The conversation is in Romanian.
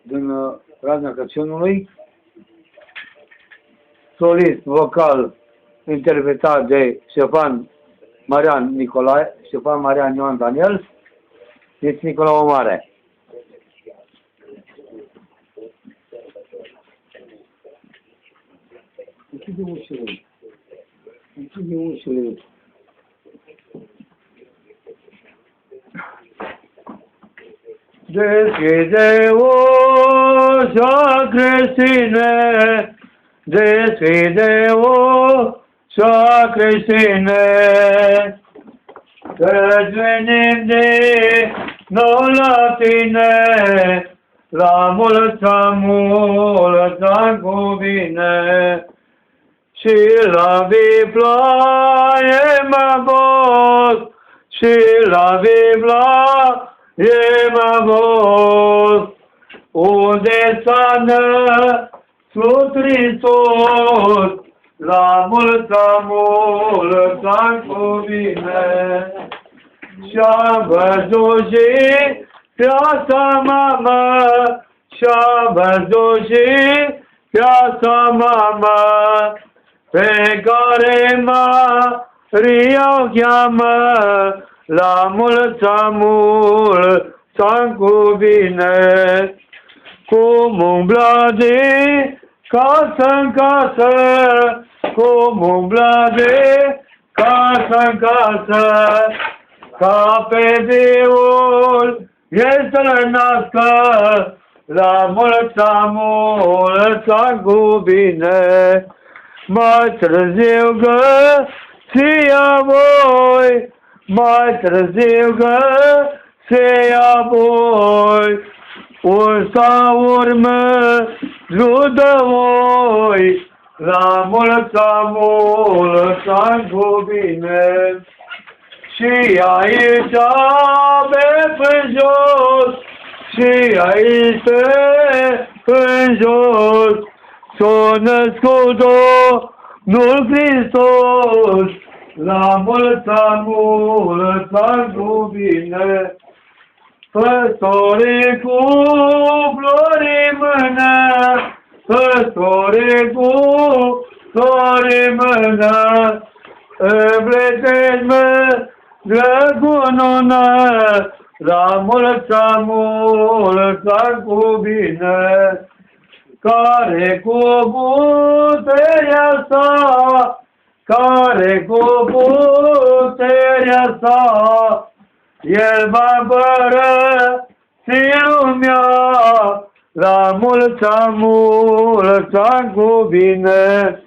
din Razna Crăciunului, solist vocal interpretat de Ștefan Marian Ioan Daniel, este Nicolau Mare. Închide ușile. Închide ușile. Deschide ușa, creștine, deschide ușa, creștine, că-ți venim din nou la tine, la mulți ani cu bine. Și la viplaie mă bot, și la viplaie mă bot, unde s-a născut Hristos, la mulți ani cu bine. Și-am văzut și piața mamă, și-am văzut și piața mamă, pe care Maria o cheamă, la mulți ani cu bine. Cum umbla de casă în casă, cum umbla de casă în casă, ca pe Fiul el să-l nască, la mulți ani cu bine. Mai târziu găsia voi, mai târziu găsia voi, ursa urmă judă voi, la mulți ani cu bine. Și aici pe jos, și aici pe jos, s-a născut Domnul Hristos, la mulți ani cu bine. Păstorii cu flori în mână, păstorii cu flori în mână, împleteți-mă drăgunună, la mulți ani cu bine. Care cu puterea sa, care cu puterea sa, el va părăsi lumea, la mulți ani cu bine.